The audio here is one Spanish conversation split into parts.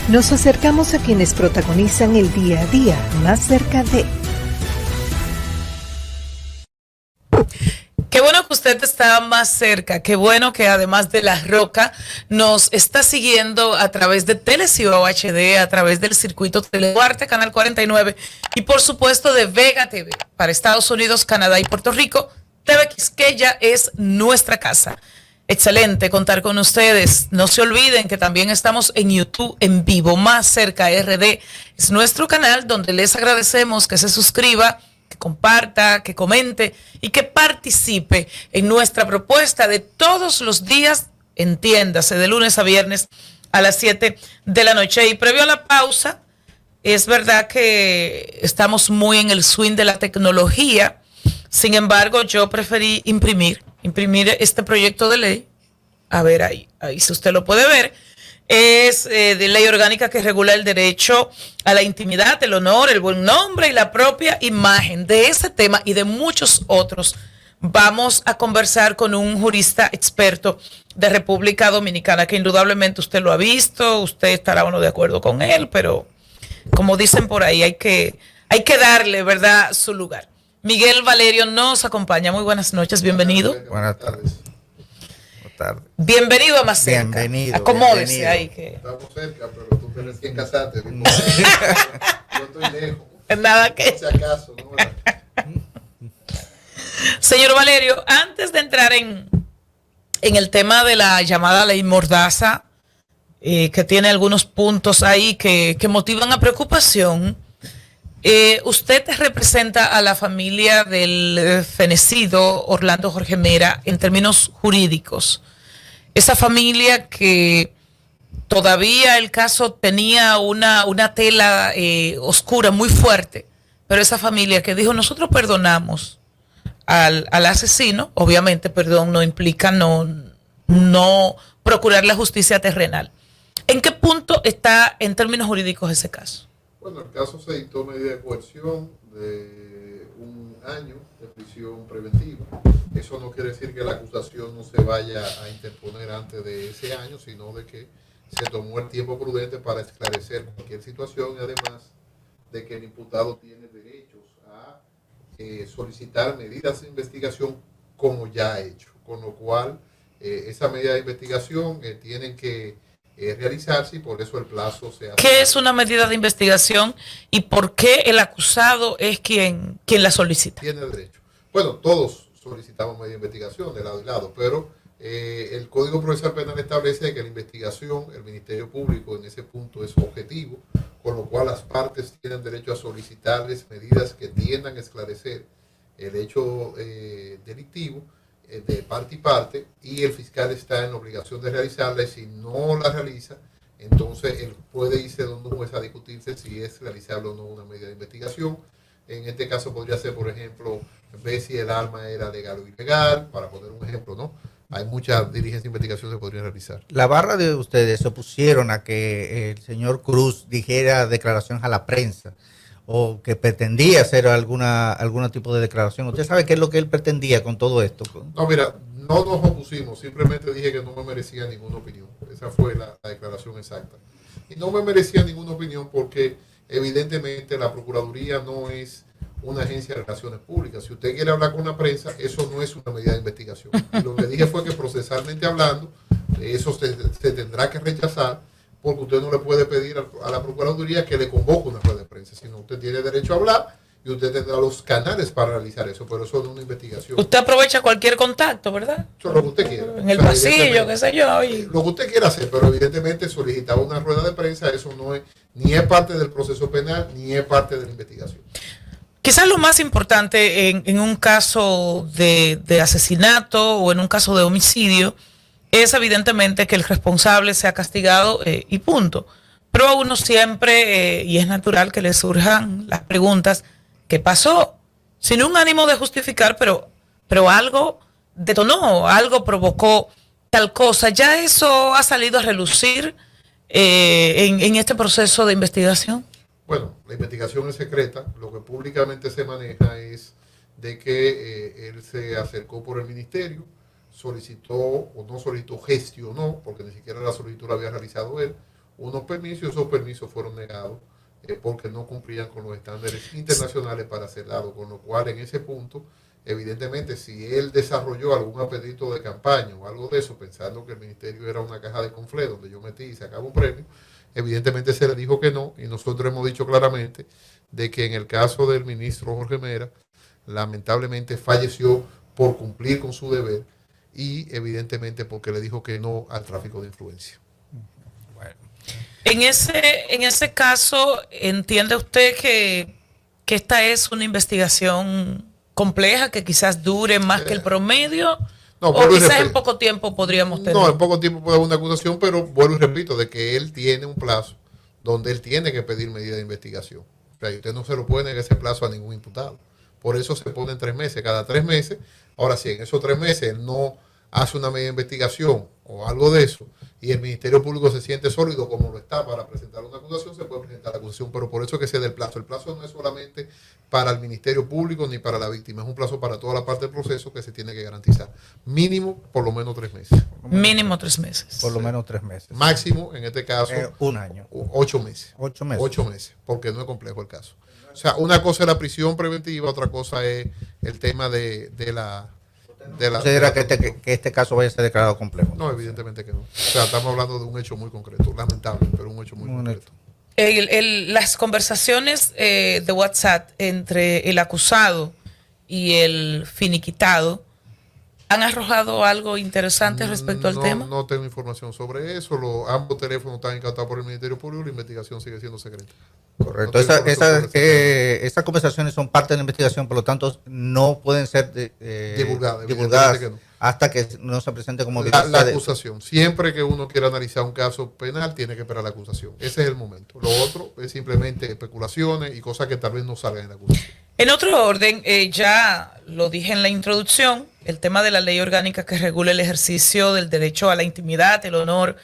Nos acercamos a quienes protagonizan el día a día más cerca de... Qué bueno que usted está más cerca, qué bueno que además de La Roca nos está siguiendo a través de Telecibo HD, a través del circuito Teleduarte, Canal 49 y por supuesto de Vega TV para Estados Unidos, Canadá y Puerto Rico, TV Quisqueya es nuestra casa. Excelente contar con ustedes. No se olviden que también estamos en YouTube en vivo, Más Cerca RD. Es nuestro canal donde les agradecemos que se suscriba, que comparta, que comente y que participe en nuestra propuesta de todos los días, entiéndase, de lunes a viernes a las 7 de la noche. Y previo a la pausa, es verdad que estamos muy en el swing de la tecnología. Sin embargo, yo preferí imprimir este proyecto de ley. A ver, ahí si usted lo puede ver. Es de ley orgánica que regula el derecho a la intimidad, el honor, el buen nombre y la propia imagen. De ese tema y de muchos otros vamos a conversar con un jurista experto de República Dominicana que indudablemente usted lo ha visto, usted estará o no de acuerdo con él, pero como dicen por ahí, hay que darle, ¿verdad?, su lugar. Miguel Valerio nos acompaña. Muy buenas noches, bienvenido. Buenas tardes. Bienvenido a Más Cerca. Bienvenido. Acomódese bienvenido. ahí. Que... Estamos cerca, pero tú tienes que casarte. Yo estoy lejos. Nada que... Por si acaso, ¿no? Señor Valerio, antes de entrar en el tema de la llamada ley Mordaza, que tiene algunos puntos ahí que motivan a preocupación, usted representa a la familia del fenecido Orlando Jorge Mera en términos jurídicos. Esa familia que todavía el caso tenía una tela oscura muy fuerte, pero esa familia que dijo, nosotros perdonamos al asesino, obviamente perdón no implica no procurar la justicia terrenal. ¿En qué punto está en términos jurídicos ese caso? Bueno, el caso se dictó medida de coerción de 1 año de prisión preventiva. Eso no quiere decir que la acusación no se vaya a interponer antes de ese año, sino de que se tomó el tiempo prudente para esclarecer cualquier situación y además de que el imputado tiene derechos a solicitar medidas de investigación como ya ha hecho. Con lo cual, esa medida de investigación tienen que realizarse y por eso el plazo se hace. ¿Qué es una medida de investigación y por qué el acusado es quien la solicita? Tiene derecho. Bueno, todos solicitamos medida de investigación de lado y lado, pero el Código Procesal Penal establece que la investigación, el Ministerio Público en ese punto es objetivo, con lo cual las partes tienen derecho a solicitarles medidas que tiendan a esclarecer el hecho delictivo de parte y parte, y el fiscal está en la obligación de realizarla, y si no la realiza, entonces él puede irse donde un juez a discutirse si es realizable o no una medida de investigación. En este caso podría ser, por ejemplo, ver si el arma era legal o ilegal, para poner un ejemplo, ¿no? Hay muchas diligencias de investigación que se podrían realizar. La barra de ustedes se opusieron a que el señor Cruz dijera declaraciones a la prensa o que pretendía hacer algún tipo de declaración. ¿Usted sabe qué es lo que él pretendía con todo esto? No, mira, no nos opusimos, simplemente dije que no me merecía ninguna opinión. Esa fue la declaración exacta. Y no me merecía ninguna opinión porque evidentemente la Procuraduría no es una agencia de relaciones públicas. Si usted quiere hablar con la prensa, eso no es una medida de investigación. Y lo que dije fue que procesalmente hablando, eso se tendrá que rechazar, porque usted no le puede pedir a la Procuraduría que le convoque una rueda de prensa, sino usted tiene derecho a hablar y usted tendrá los canales para realizar eso, pero eso no es una investigación. Usted aprovecha cualquier contacto, ¿verdad? Eso es lo que usted quiera. En el pasillo, qué sé yo. Y... lo que usted quiera hacer, pero evidentemente solicitar una rueda de prensa, eso no es, ni es parte del proceso penal, ni es parte de la investigación. Quizás lo más importante en un caso de asesinato o en un caso de homicidio es evidentemente que el responsable sea castigado y punto. Pero a uno siempre, y es natural que le surjan las preguntas, ¿qué pasó? Sin un ánimo de justificar, pero algo detonó, algo provocó tal cosa. ¿Ya eso ha salido a relucir en este proceso de investigación? Bueno, la investigación es secreta. Lo que públicamente se maneja es de que él se acercó por el ministerio, solicitó o no solicitó, gestionó, porque ni siquiera la solicitud la había realizado él, unos permisos y esos permisos fueron negados porque no cumplían con los estándares internacionales para ser dados, con lo cual en ese punto, evidentemente, si él desarrolló algún apetito de campaña o algo de eso, pensando que el ministerio era una caja de conflé donde yo metí y sacaba un premio, evidentemente se le dijo que no, y nosotros hemos dicho claramente de que en el caso del ministro Jorge Mera, lamentablemente falleció por cumplir con su deber y evidentemente porque le dijo que no al tráfico de influencia. En ese caso, ¿entiende usted que esta es una investigación compleja, que quizás dure más que el promedio? No, o quizás en poco tiempo podríamos tener. No, en poco tiempo puede haber una acusación, pero vuelvo y repito, de que él tiene un plazo donde él tiene que pedir medidas de investigación. O sea, y usted no se lo puede negar ese plazo a ningún imputado. Por eso se ponen 3 meses, cada 3 meses. Ahora, si en esos 3 meses él no hace una medida de investigación o algo de eso, y el Ministerio Público se siente sólido como lo está para presentar una acusación, se puede presentar la acusación, pero por eso que se dé el plazo. El plazo no es solamente para el Ministerio Público ni para la víctima, es un plazo para toda la parte del proceso que se tiene que garantizar. Mínimo, por lo menos 3 meses. Mínimo 3 meses. Por lo menos 3 meses. Máximo, en este caso, 1 año. 8 meses. 8 meses. 8 meses, porque no es complejo el caso. O sea, una cosa es la prisión preventiva, otra cosa es el tema de la... ¿Considera que este caso vaya a ser declarado complejo? No, evidentemente que no. O sea, estamos hablando de un hecho muy concreto, lamentable, pero un hecho muy concreto. Las conversaciones de WhatsApp entre el acusado y el finiquitado han arrojado algo interesante respecto al tema. No tengo información sobre eso. Ambos teléfonos están incautados por el Ministerio Público y la investigación sigue siendo secreta. Correcto. Esas conversaciones son parte de la investigación, por lo tanto no pueden ser divulgadas que no. Hasta que no se presente como la acusación. Siempre que uno quiera analizar un caso penal, tiene que esperar la acusación. Ese es el momento. Lo otro es simplemente especulaciones y cosas que tal vez no salgan en la acusación. En otro orden, ya lo dije en la introducción, el tema de la ley orgánica que regula el ejercicio del derecho a la intimidad, el honor,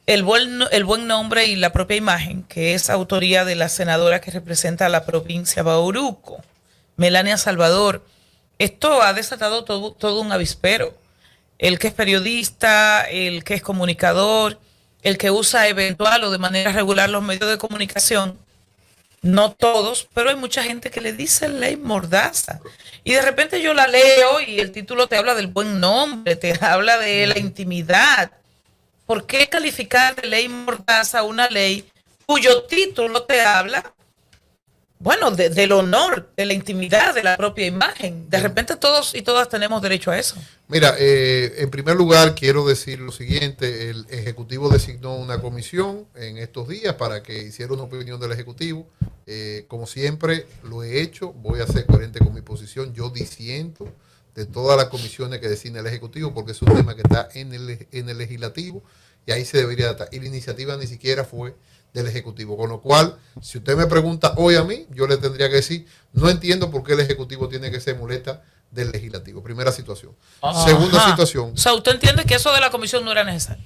el buen nombre y la propia imagen, que es autoría de la senadora que representa a la provincia Bauruco, Melania Salvador. Esto ha desatado todo un avispero. El que es periodista, el que es comunicador, el que usa eventual o de manera regular los medios de comunicación, no todos, pero hay mucha gente que le dice ley mordaza. Y de repente yo la leo y el título te habla del buen nombre, te habla de la intimidad. ¿Por qué calificar de ley mordaza una ley cuyo título te habla, bueno, del honor, de la intimidad, de la propia imagen? De repente todos y todas tenemos derecho a eso. Mira, en primer lugar quiero decir lo siguiente: el Ejecutivo designó una comisión en estos días para que hiciera una opinión del Ejecutivo. Como siempre lo he hecho, voy a ser coherente con mi posición. Yo disiento de todas las comisiones que designa el Ejecutivo porque es un tema que está en el Legislativo y ahí se debería estar. Y la iniciativa ni siquiera fue del Ejecutivo. Con lo cual, si usted me pregunta hoy a mí, yo le tendría que decir, no entiendo por qué el Ejecutivo tiene que ser muleta del Legislativo. Primera situación. Ajá. Segunda situación. O sea, ¿usted entiende que eso de la comisión no era necesario?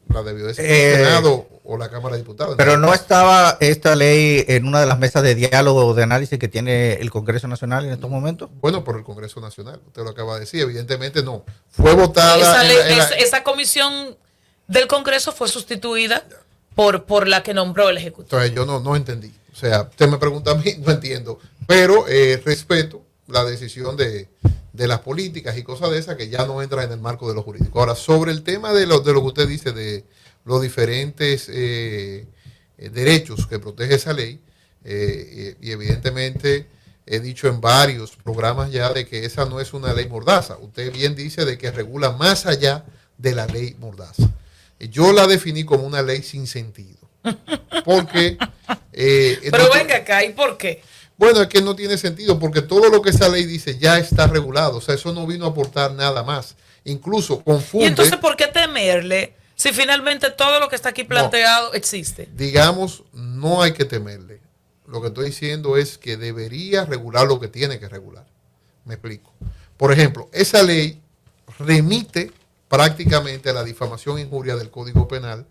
La debió decir el Senado o la Cámara de Diputados. Pero no estaba esta ley en una de las mesas de diálogo o de análisis que tiene el Congreso Nacional en estos momentos. Bueno, por el Congreso Nacional, usted lo acaba de decir, evidentemente no. Fue votada. Esa comisión del Congreso fue sustituida por la que nombró el Ejecutivo. Entonces yo no entendí. O sea, usted me pregunta a mí, no entiendo. Pero respeto la decisión de las políticas y cosas de esas que ya no entran en el marco de lo jurídico. Ahora, sobre el tema de lo que usted dice de los diferentes derechos que protege esa ley, y evidentemente he dicho en varios programas ya de que esa no es una ley mordaza. Usted bien dice de que regula más allá de la ley mordaza. Yo la definí como una ley sin sentido. Porque... pero venga acá, ¿y por qué? Bueno, es que no tiene sentido porque todo lo que esa ley dice ya está regulado. O sea, eso no vino a aportar nada más. Incluso confunde... ¿Y entonces por qué temerle si finalmente todo lo que está aquí planteado existe? Digamos, no hay que temerle. Lo que estoy diciendo es que debería regular lo que tiene que regular. Me explico. Por ejemplo, esa ley remite prácticamente a la difamación e injuria del Código Penal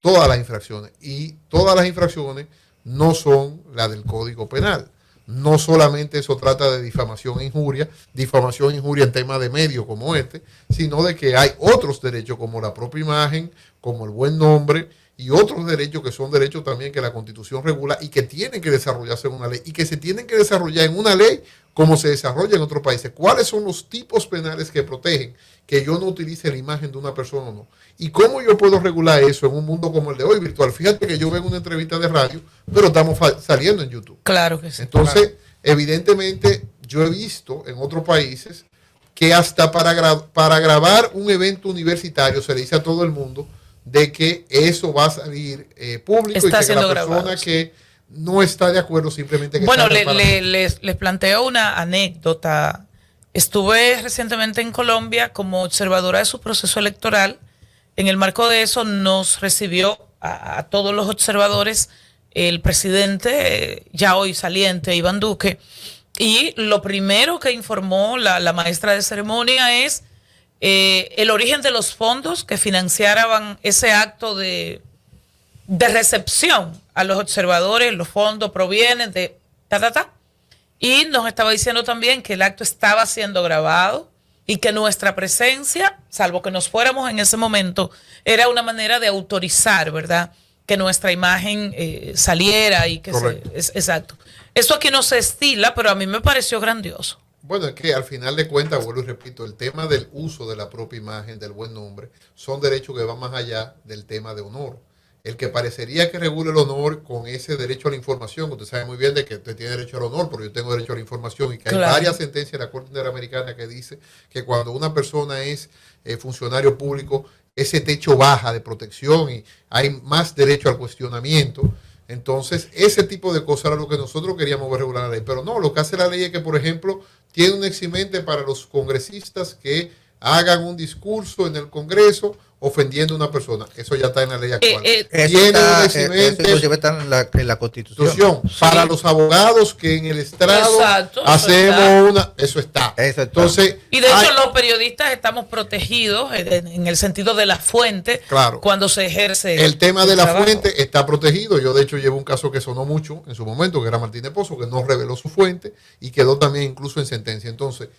todas las infracciones. Y todas las infracciones no son las del Código Penal. No solamente eso trata de difamación e injuria en temas de medios como este, sino de que hay otros derechos como la propia imagen, como el buen nombre y otros derechos que son derechos también que la Constitución regula y que tienen que desarrollarse en una ley y que se tienen que desarrollar en una ley como se desarrolla en otros países. ¿Cuáles son los tipos penales que protegen que yo no utilice la imagen de una persona o no? ¿Y cómo yo puedo regular eso en un mundo como el de hoy, virtual? Fíjate que yo veo una entrevista de radio, pero estamos saliendo en YouTube. Claro que sí. Entonces, claro. Evidentemente, yo he visto en otros países que hasta para grabar un evento universitario se le dice a todo el mundo de que eso va a salir público Está y que la persona grabado, que no está de acuerdo simplemente que bueno, les planteo una anécdota. Estuve recientemente en Colombia como observadora de su proceso electoral. En el marco de eso nos recibió a todos los observadores el presidente, ya hoy saliente, Iván Duque, y lo primero que informó la maestra de ceremonia es el origen de los fondos que financiaban ese acto de recepción a los observadores. Los fondos provienen de y nos estaba diciendo también que el acto estaba siendo grabado y que nuestra presencia, salvo que nos fuéramos en ese momento, era una manera de autorizar, ¿verdad?, que nuestra imagen saliera y que exacto. Eso aquí no se estila, pero a mí me pareció grandioso. Bueno, es que al final de cuentas, vuelvo y repito, el tema del uso de la propia imagen, del buen nombre, son derechos que van más allá del tema de honor. El que parecería que regule el honor con ese derecho a la información, usted sabe muy bien de que usted tiene derecho al honor, pero yo tengo derecho a la información, y que hay varias sentencias de la Corte Interamericana que dice que cuando una persona es funcionario público, ese techo baja de protección y hay más derecho al cuestionamiento. Entonces, ese tipo de cosas era lo que nosotros queríamos ver regular la ley. Pero no, lo que hace la ley es que, por ejemplo, tiene un eximente para los congresistas que hagan un discurso en el Congreso ofendiendo a una persona. Eso ya está en la ley actual. Tiene un eximente. Eso está en la Constitución. Para los abogados que en el estrado hacemos una. Eso está. Entonces, y de hecho, los periodistas estamos protegidos en el sentido de la fuente, claro, cuando se ejerce. El tema de la fuente está protegido. Yo, de hecho, llevo un caso que sonó mucho en su momento, que era Martínez Pozo, que no reveló su fuente y quedó también incluso en sentencia. Entonces,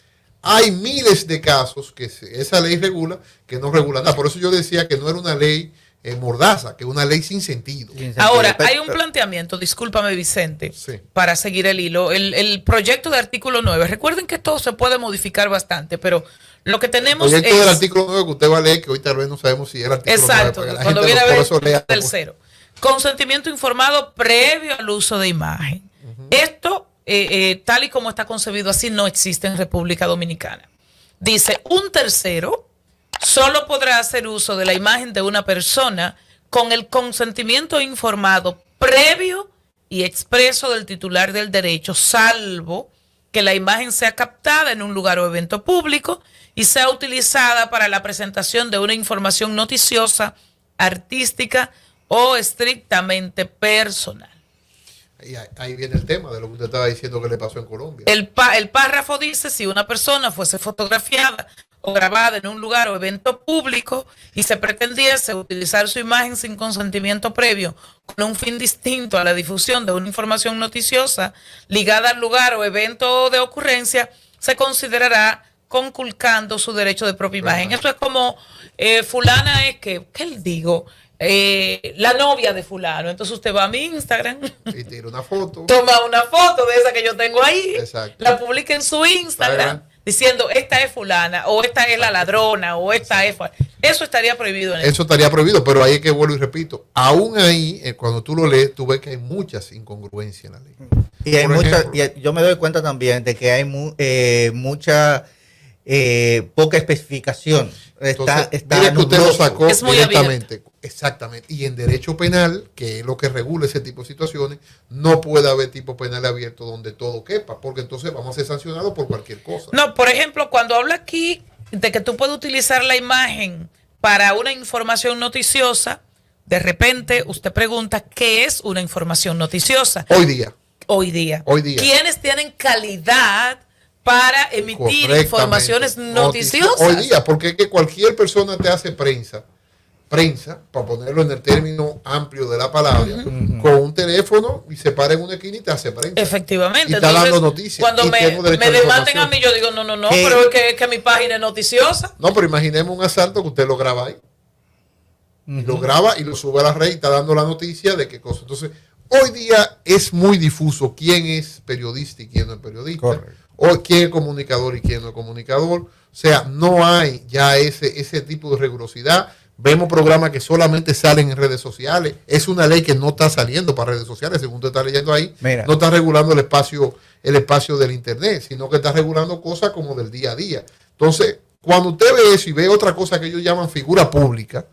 hay miles de casos que esa ley regula, que no regula nada. Por eso yo decía que no era una ley mordaza, que es una ley sin sentido. Ahora, hay un planteamiento, discúlpame Vicente, sí, para seguir el hilo. El proyecto de artículo 9, recuerden que todo se puede modificar bastante, pero lo que tenemos el proyecto del artículo 9 que usted va a leer, que hoy tal vez no sabemos si era artículo 9. Exacto, cuando viene a ver el cero. Consentimiento informado previo al uso de imagen. Esto, tal y como está concebido así, no existe en República Dominicana. Dice, un tercero solo podrá hacer uso de la imagen de una persona con el consentimiento informado previo y expreso del titular del derecho, salvo que la imagen sea captada en un lugar o evento público y sea utilizada para la presentación de una información noticiosa, artística o estrictamente personal. Y ahí viene el tema de lo que usted estaba diciendo que le pasó en Colombia. El párrafo dice, si una persona fuese fotografiada o grabada en un lugar o evento público y se pretendiese utilizar su imagen sin consentimiento previo con un fin distinto a la difusión de una información noticiosa ligada al lugar o evento de ocurrencia, se considerará conculcando su derecho de propia imagen. Esto es como fulana es que, ¿qué le digo? La novia de fulano. Entonces usted va a mi Instagram y tira una foto, toma una foto de esa que yo tengo ahí, exacto, la publica en su Instagram diciendo esta es fulana o esta es la ladrona o esta es eso estaría prohibido eso estaría prohibido, pero ahí es que vuelvo y repito, aún ahí cuando tú lo lees tú ves que hay muchas incongruencias en la ley y hay muchas, y yo me doy cuenta también de que hay mucha poca especificación. Está mire que usted lo sacó directamente. Abierto. Exactamente. Y en derecho penal, que es lo que regula ese tipo de situaciones, no puede haber tipo penal abierto donde todo quepa, porque entonces vamos a ser sancionados por cualquier cosa. No, por ejemplo, cuando habla aquí de que tú puedes utilizar la imagen para una información noticiosa, de repente usted pregunta, ¿qué es una información noticiosa? Hoy día. ¿Quiénes tienen calidad para emitir informaciones noticiosas? Hoy día, porque es que cualquier persona te hace prensa, para ponerlo en el término amplio de la palabra, con un teléfono y se para en una esquina y te hace prensa. Efectivamente. Y está dando noticias. Cuando me demanden a mí, yo digo, no, pero es que mi página es noticiosa. No, pero imaginemos un asalto que usted lo graba ahí. y lo graba y lo sube a la red y está dando la noticia de qué cosa. Entonces, hoy día es muy difuso quién es periodista y quién no es periodista. Correcto. O quién es comunicador y quién no es comunicador. O sea, no hay ya ese tipo de rigurosidad. Vemos programas que solamente salen en redes sociales. Es una ley que no está saliendo para redes sociales, según te está leyendo ahí. Mira. No está regulando el espacio del internet, sino que está regulando cosas como del día a día. Entonces, cuando usted ve eso y ve otra cosa que ellos llaman figura pública,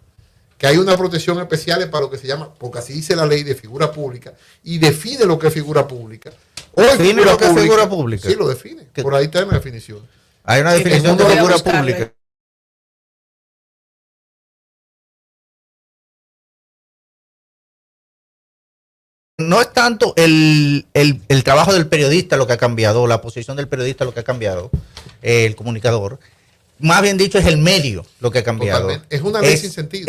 que hay una protección especial para lo que se llama, porque así dice la ley de figura pública, y define lo que es figura pública. ¿Define lo que es figura pública? Sí, lo define. Por ahí está en la definición. Hay una definición de voy a figura buscarle. pública. No es tanto el trabajo del periodista lo que ha cambiado, la posición del periodista lo que ha cambiado, el comunicador. Más bien dicho, es el medio lo que ha cambiado. Totalmente. Es una ley sin sentido.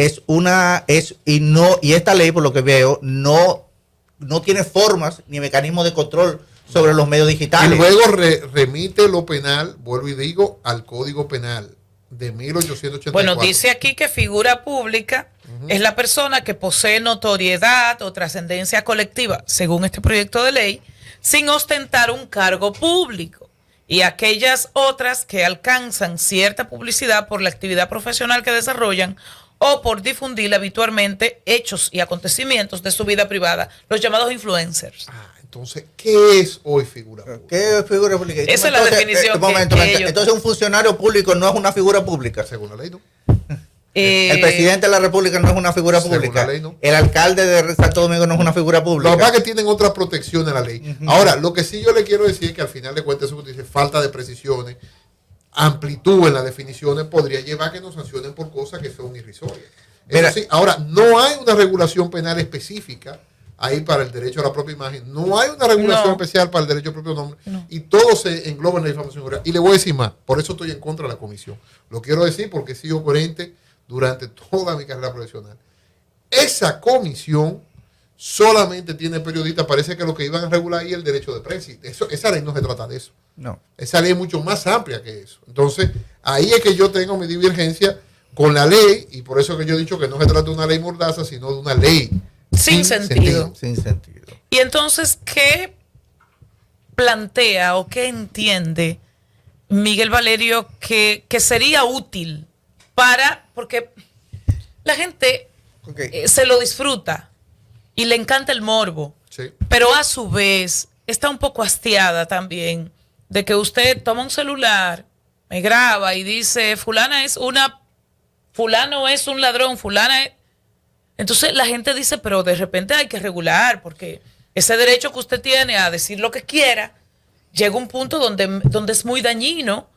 Y esta ley, por lo que veo, no tiene formas ni mecanismos de control sobre los medios digitales. Y luego remite lo penal, vuelvo y digo, al Código Penal de 1884. Bueno, dice aquí que figura pública es la persona que posee notoriedad o trascendencia colectiva, según este proyecto de ley, sin ostentar un cargo público. Y aquellas otras que alcanzan cierta publicidad por la actividad profesional que desarrollan o por difundir habitualmente hechos y acontecimientos de su vida privada, los llamados influencers. Entonces, ¿qué es hoy figura pública? ¿Qué es figura pública? Esa es la definición que ellos- Entonces, un funcionario público no es una figura pública. Según la ley, no. El presidente de la República no es una figura Según pública. la ley, no. El alcalde de Santo Domingo no es una figura Lo pública. que pasa es que tienen otra protección en la ley. Ahora, lo que sí yo le quiero decir es que al final de cuentas, eso que dice falta de precisiones, amplitud en las definiciones, podría llevar a que nos sancionen por cosas que son irrisorias. Mira. Eso sí, ahora, no hay una regulación penal específica ahí para el derecho a la propia imagen. No hay una regulación No. especial para el derecho al propio nombre. No. Y todo se engloba en la difamación grave. Y le voy a decir más, por eso estoy en contra de la comisión. Lo quiero decir porque he sido coherente durante toda mi carrera profesional. Esa comisión solamente tiene periodistas, parece que lo que iban a regular ahí es el derecho de prensa. Esa ley no se trata de eso. No. Esa ley es mucho más amplia que eso. Entonces, ahí es que yo tengo mi divergencia con la ley, y por eso que yo he dicho que no se trata de una ley mordaza, sino de una ley Sin sentido. Sin sentido. Y entonces, ¿qué plantea o qué entiende Miguel Valerio que sería útil porque la gente Ok. se lo disfruta y le encanta el morbo, Sí. pero a su vez está un poco hastiada también de que usted toma un celular, me graba y dice, fulano es un ladrón, fulana es... Entonces la gente dice, pero de repente hay que regular, porque ese derecho que usted tiene a decir lo que quiera, llega un punto donde es muy dañino.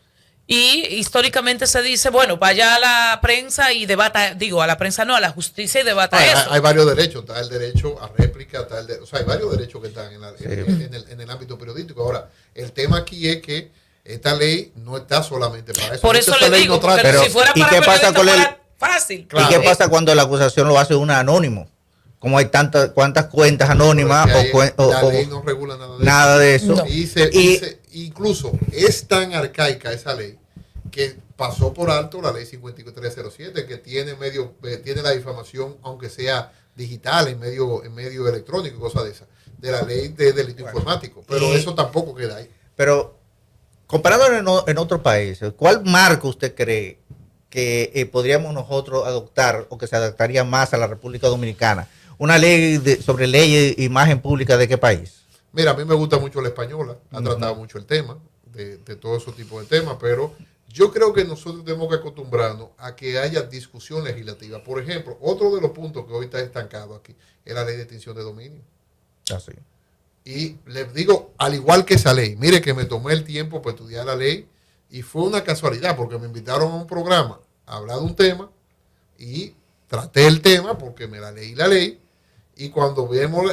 Y históricamente se dice, bueno, vaya a la prensa y debata, a la prensa no, a la justicia y debata eso. Hay varios derechos, está el derecho a réplica, o sea, hay varios derechos que están en el ámbito periodístico. Ahora, el tema aquí es que esta ley no está solamente para eso. Por No, eso esta le ley digo, no trata- porque Pero, si fuera ¿y para qué pasa periodistas con el- fuera fácil. Claro. ¿Y qué pasa cuando la acusación lo hace un anónimo? Como hay cuántas cuentas anónimas Pero es que la o ley no regula nada de nada de eso? No. Incluso es tan arcaica esa ley que pasó por alto la ley 5307, que tiene la difamación, aunque sea digital, en medio electrónico y cosas de esas, de la ley de delito informático. Pero eso tampoco queda ahí. Pero comparándolo en otros países, ¿cuál marco usted cree que podríamos nosotros adoptar o que se adaptaría más a la República Dominicana? ¿Una ley sobre ley e imagen pública de qué país? Mira, a mí me gusta mucho la española, ha tratado mucho el tema, de todo ese tipo de temas, pero yo creo que nosotros tenemos que acostumbrarnos a que haya discusión legislativa. Por ejemplo, otro de los puntos que hoy está estancado aquí es la ley de extinción de dominio. Así. Y les digo, al igual que esa ley, mire que me tomé el tiempo para estudiar la ley y fue una casualidad porque me invitaron a un programa a hablar de un tema y traté el tema porque me la leí y cuando vemos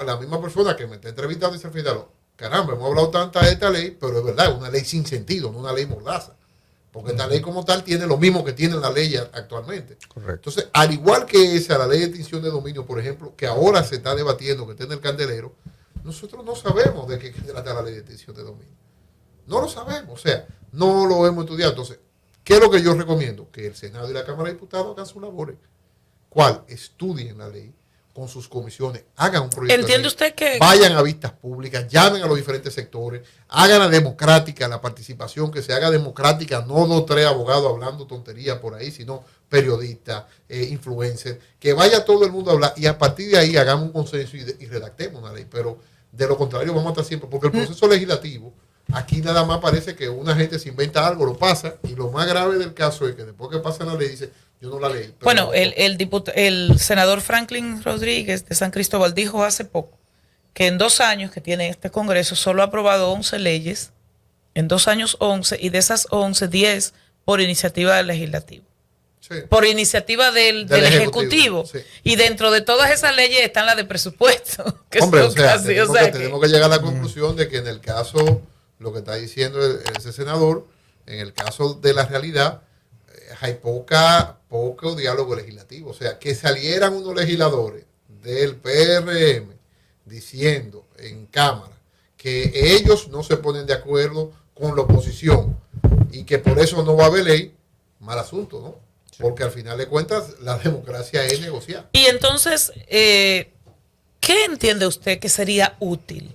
la misma persona que me está entrevistando dice, fíjate, caramba, hemos hablado tanta de esta ley, pero es verdad, es una ley sin sentido, no una ley mordaza. Porque esta ley como tal tiene lo mismo que tiene la ley actualmente. Correcto. Entonces, al igual que esa, la ley de extinción de dominio, por ejemplo, que ahora se está debatiendo, que está en el candelero, nosotros no sabemos de qué trata la ley de extinción de dominio. No lo sabemos, o sea, no lo hemos estudiado. Entonces, ¿qué es lo que yo recomiendo? Que el Senado y la Cámara de Diputados hagan sus labores cual estudien la ley con sus comisiones, hagan un proyecto. ¿Entiende usted que vayan a vistas públicas, llamen a los diferentes sectores, hagan la democrática, la participación, que se haga democrática, no 2 o 3 abogados hablando tonterías por ahí, sino periodistas, influencers, que vaya todo el mundo a hablar y a partir de ahí hagamos un consenso y redactemos una ley? Pero de lo contrario vamos a estar siempre, porque el proceso legislativo, aquí nada más parece que una gente se inventa algo, lo pasa, y lo más grave del caso es que después que pasa la ley dice, yo no la leí. bueno, el senador Franklin Rodríguez de San Cristóbal dijo hace poco que en 2 años que tiene este Congreso solo ha aprobado 11 leyes, en 2 años 11, y de esas 11, 10 por iniciativa del legislativo. Sí. Por iniciativa del Ejecutivo. Sí. Y dentro de todas esas leyes están las de presupuesto. Que Hombre, son o sea, casi, tenemos que llegar a la conclusión de que en el caso, lo que está diciendo ese senador, en el caso de la realidad, hay poco diálogo legislativo. O sea, que salieran unos legisladores del PRM diciendo en Cámara que ellos no se ponen de acuerdo con la oposición y que por eso no va a haber ley, mal asunto, ¿no? Porque al final de cuentas la democracia es negociar. Y entonces, ¿qué entiende usted que sería útil?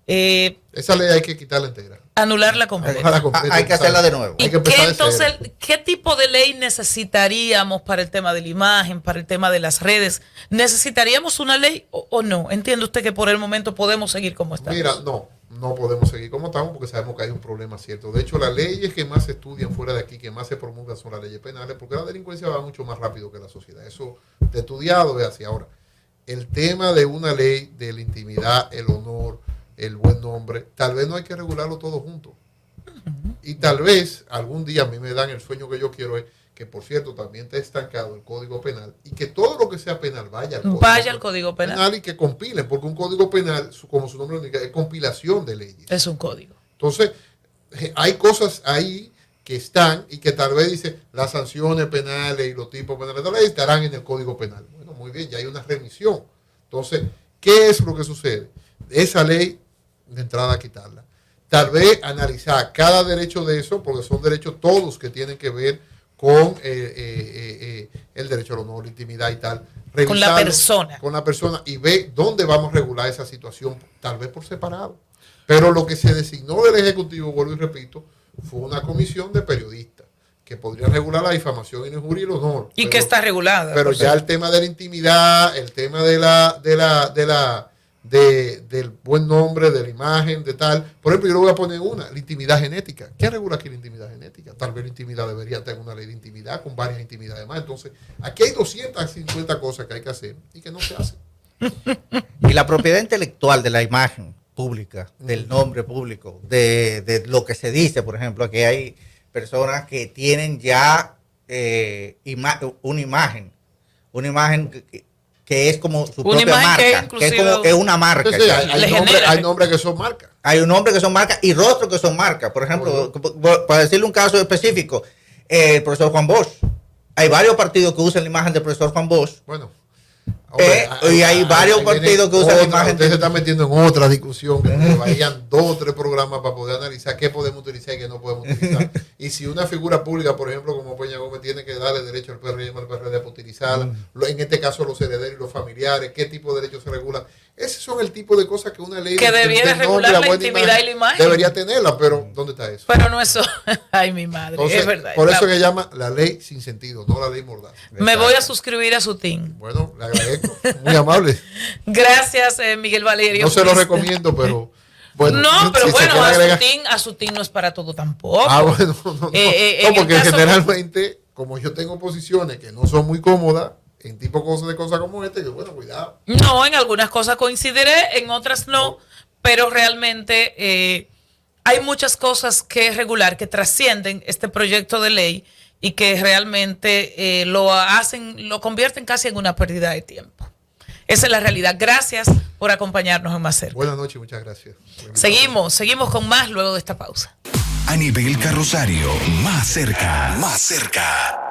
Esa ley hay que quitarla entera. Anularla completa. Hay que hacerla de nuevo. ¿Y qué, entonces, qué tipo de ley necesitaríamos para el tema de la imagen, para el tema de las redes? ¿Necesitaríamos una ley o no? ¿Entiende usted que por el momento podemos seguir como estamos? Mira, no podemos seguir como estamos porque sabemos que hay un problema cierto. De hecho, las leyes que más se estudian fuera de aquí, que más se promulgan, son las leyes penales, porque la delincuencia va mucho más rápido que la sociedad. Eso de estudiado es así. Ahora, el tema de una ley de la intimidad, el honor, el buen nombre, tal vez no hay que regularlo todo junto. Y tal vez algún día a mí me dan el sueño que yo quiero es que, por cierto, también está estancado el Código Penal y que todo lo que sea penal vaya al Código Penal y que compilen, porque un Código Penal, como su nombre lo indica, es compilación de leyes. Es un código. Entonces, hay cosas ahí que están y que tal vez dice las sanciones penales y los tipos penales tal vez estarán en el Código Penal. Bueno, muy bien, ya hay una remisión. Entonces, ¿qué es lo que sucede? Esa ley de entrada quitarla. Tal vez analizar cada derecho de eso, porque son derechos todos que tienen que ver con el derecho al honor, la intimidad y tal. Con la persona. Con la persona y ver dónde vamos a regular esa situación, tal vez por separado. Pero lo que se designó del Ejecutivo, vuelvo y repito, fue una comisión de periodistas que podría regular la difamación, injuria y el honor. Y que está regulada. Pero ya el tema de la intimidad, el tema del buen nombre, de la imagen, de tal. Por ejemplo, yo le voy a poner la intimidad genética. ¿Qué regula aquí la intimidad genética? Tal vez la intimidad debería tener una ley de intimidad con varias intimidades más. Entonces, aquí hay 250 cosas que hay que hacer y que no se hacen. Y la propiedad intelectual de la imagen pública, del nombre público, de lo que se dice, por ejemplo, aquí hay personas que tienen ya una imagen que es como su propia marca, que es una marca. Sí, hay nombres que son marcas. Hay un nombre que son marcas y rostros que son marcas. Por ejemplo, para decirle un caso específico, el profesor Juan Bosch. Hay varios partidos que usan la imagen del profesor Juan Bosch. Bueno. Y hay varios partidos que usan la imagen. Usted se está metiendo en otra discusión, que nos vayan 2 o 3 programas para poder analizar qué podemos utilizar y qué no podemos utilizar. Y si una figura pública, por ejemplo, como Peña Gómez, tiene que darle derecho al PRM, al PRD para utilizarla, en este caso los herederos y los familiares, qué tipo de derechos se regulan. Esos son el tipo de cosas que una ley que debiera regular la intimidad y la imagen. Debería tenerla, pero ¿dónde está eso? Pero no eso. Ay, mi madre. Entonces, es verdad. Por eso que llama la ley sin sentido, no la ley mordaz. Me voy a suscribir a su team. Bueno, le agradezco. Muy amable. Gracias, Miguel Valerio. No se lo recomiendo, pero bueno. No, pero si bueno, a su team no es para todo tampoco. Bueno, no, porque generalmente, como yo tengo posiciones que no son muy cómodas, en tipo de cosas como este, yo, bueno, cuidado. No, en algunas cosas coincidiré, en otras no, pero realmente hay muchas cosas que regular, que trascienden este proyecto de ley y que realmente lo convierten casi en una pérdida de tiempo. Esa es la realidad. Gracias por acompañarnos en Más Cerca. Buenas noches, muchas gracias. Seguimos con más luego de esta pausa. Anibel Carrosario, Más Cerca. Más Cerca.